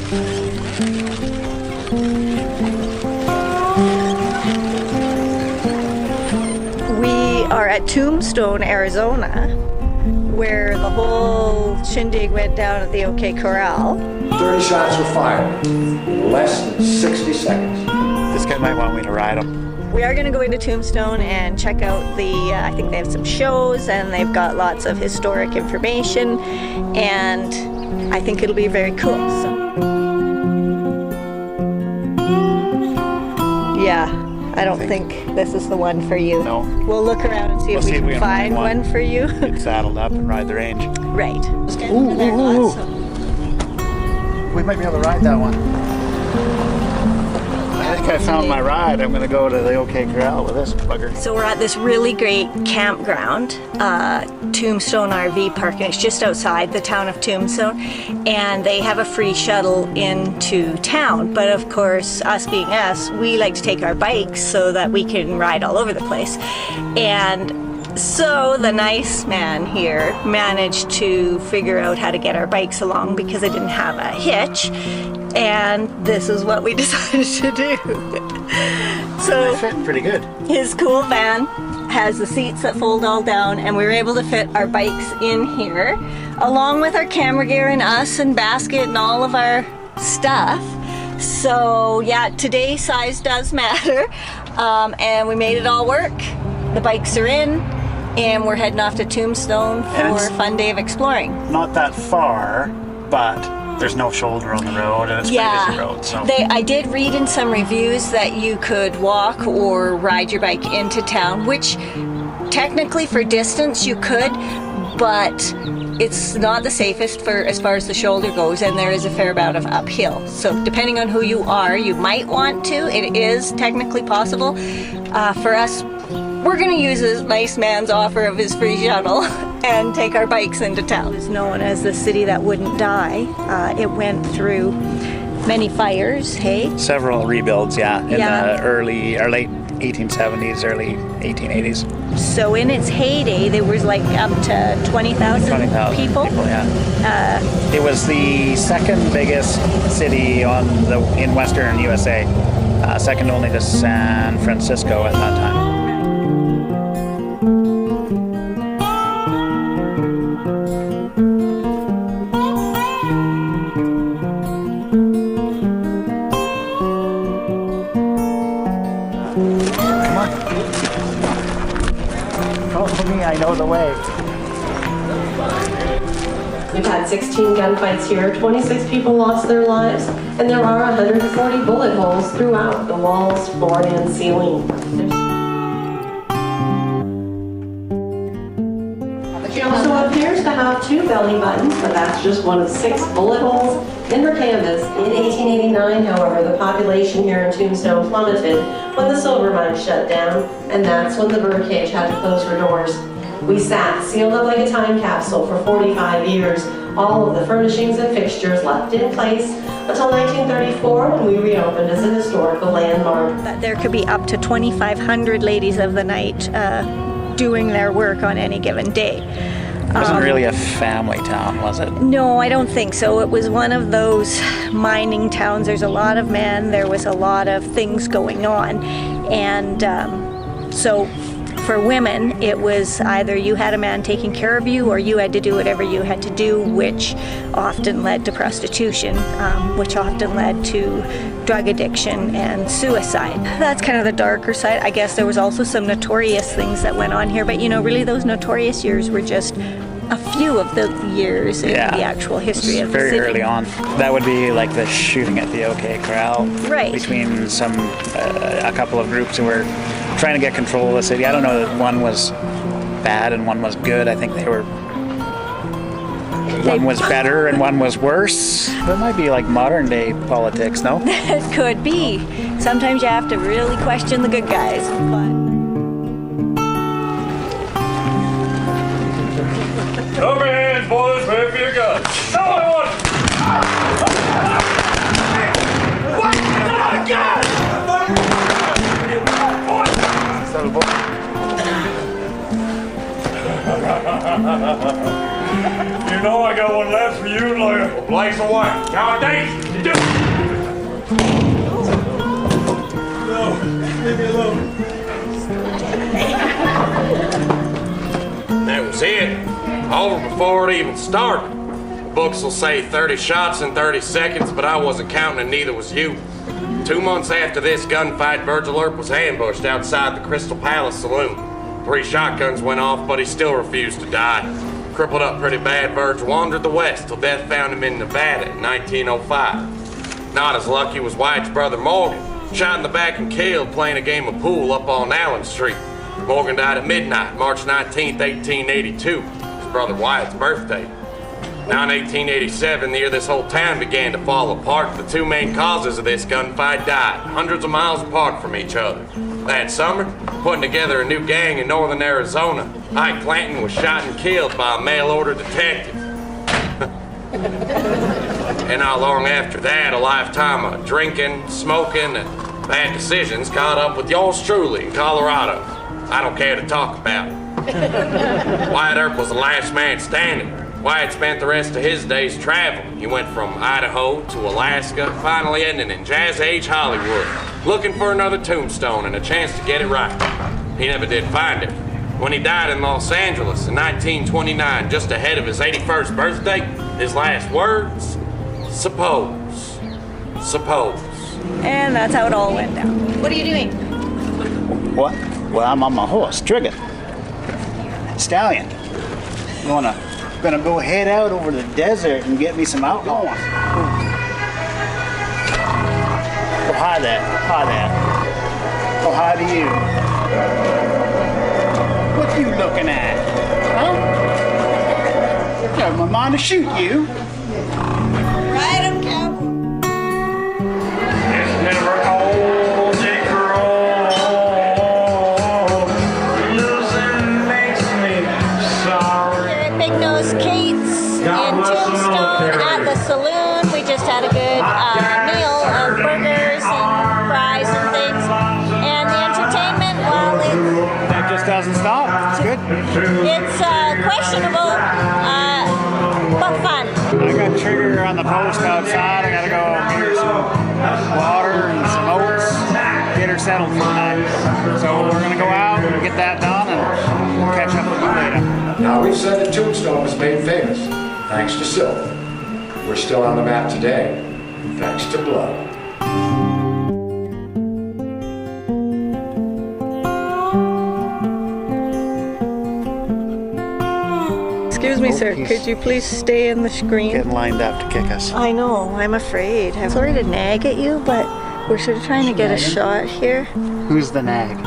We are at Tombstone, Arizona, where the whole shindig went down at the OK Corral. 30 shots were fired in less than 60 seconds. This guy might want me to ride him. We are going to go into Tombstone and check out the, I think they have some shows and they've got lots of historic information, and I think it'll be very cool. So. Yeah, I don't think this is the one for you. No. We'll look around and see if we can find one for you. Get saddled up and ride the range. Right. Ooh. We might be able to ride that one. I think I found my ride. I'm going to go to the OK Corral with this bugger. So we're at this really great campground, Tombstone RV Park, and it's just outside the town of Tombstone, and they have a free shuttle into town. But of course, us being us, we like to take our bikes so that we can ride all over the place. And so the nice man here managed to figure out how to get our bikes along because they didn't have a hitch. And this is what we decided to do. So They fit pretty good. his cool van has the seats that fold all down, and we were able to fit our bikes in here, along with our camera gear and us and basket and all of our stuff. So yeah, today size does matter, and we made it all work. The bikes are in, and we're heading off to Tombstone for a fun day of exploring. Not that far, but there's no shoulder on the road, and it's a pretty busy road. So I did read in some reviews that you could walk or ride your bike into town, which technically for distance you could, but it's not the safest for as far as the shoulder goes, and there is a fair amount of uphill. So depending on who you are, you might want to. It is technically possible. For us, we're going to use a nice man's offer of his free shuttle and take our bikes into town. It's known as the city that wouldn't die. It went through many fires, hey? several rebuilds, in the early or late 1870s, early 1880s. So in its heyday, there was like up to 20,000 people. It was the second biggest city in Western USA, second only to San Francisco at that time. Follow me, I know the way. We've had 16 gunfights here, 26 people lost their lives, and there are 140 bullet holes throughout the walls, floor, and ceiling. She also appears to have 2 belly buttons, but that's just one of 6 bullet holes in her canvas. In 1889, however, the population here in Tombstone plummeted when the silver mine shut down, and that's when the birdcage had to close her doors. We sat sealed up like a time capsule for 45 years, all of the furnishings and fixtures left in place until 1934 when we reopened as a historical landmark. There could be up to 2,500 ladies of the night doing their work on any given day. It wasn't really a family town, was it? No, I don't think so. It was one of those mining towns. There's a lot of men, there was a lot of things going on, and so for women, it was either you had a man taking care of you or you had to do whatever you had to do, which often led to prostitution, which often led to drug addiction and suicide. That's kind of the darker side. I guess there was also some notorious things that went on here, but you know, really those notorious years were just a few of the years in the actual history of the city. Very early on. That would be like the shooting at the OK Corral. Right. Between a couple of groups who were trying to get control of the city. I don't know that one was bad and one was good. I think one was better and one was worse. That might be like modern day politics, no? It could be. Sometimes you have to really question the good guys. Over your hands, boys, ready for your guns. Someone want what? Not again! You You know I got one left for you, lawyer. Well, blaze away. Count days. You do. No, leave me alone. That was it. Over before it even started. The books will say 30 shots in 30 seconds, but I wasn't counting and neither was you. 2 months after this gunfight, Virgil Earp was ambushed outside the Crystal Palace Saloon. 3 shotguns went off, but he still refused to die. Crippled up pretty bad, Virgil wandered the West till death found him in Nevada in 1905. Not as lucky was Wyatt's brother Morgan, shot in the back and killed playing a game of pool up on Allen Street. Morgan died at midnight, March 19th, 1882, his brother Wyatt's birthday. Now in 1887, the year this whole town began to fall apart, the 2 main causes of this gunfight died, hundreds of miles apart from each other. That summer, putting together a new gang in northern Arizona, Ike Clanton was shot and killed by a mail-order detective. And not long after that, a lifetime of drinking, smoking, and bad decisions caught up with yours truly in Colorado. I don't care to talk about it. Wyatt Earp was the last man standing. Wyatt spent the rest of his days traveling. He went from Idaho to Alaska, finally ending in Jazz Age Hollywood, looking for another tombstone and a chance to get it right. He never did find it. When he died in Los Angeles in 1929, just ahead of his 81st birthday, his last words, suppose. And that's how it all went down. What are you doing? What? Well, I'm on my horse, Trigger. Stallion. Gonna go head out over the desert and get me some alcohol. Oh, hi there. Hi there. Oh, hi to you. What you looking at? Huh? Got my mind to shoot you. Ride him, cowboy. It's never OK Corral. Losing makes me sorry. Here at Big Nose Kate's in Tombstone at the saloon. We just had a good meal of burgers and fries and things. And the entertainment, well, That just doesn't stop. It's good. it's questionable, but fun. I got Trigger on the post outside. I gotta go get her some water and some oats, get her settled for the night. So we're gonna go out and get that done and we'll catch up with you later. Now, we've said that Tombstone was made famous thanks to silver. We're still on the map today thanks to blood. Excuse me, sir. Could you please stay in the screen? Getting lined up to kick us. I know. I'm afraid. I'm sorry to nag at you, but we're sort of trying to get a shot here. Who's the nag?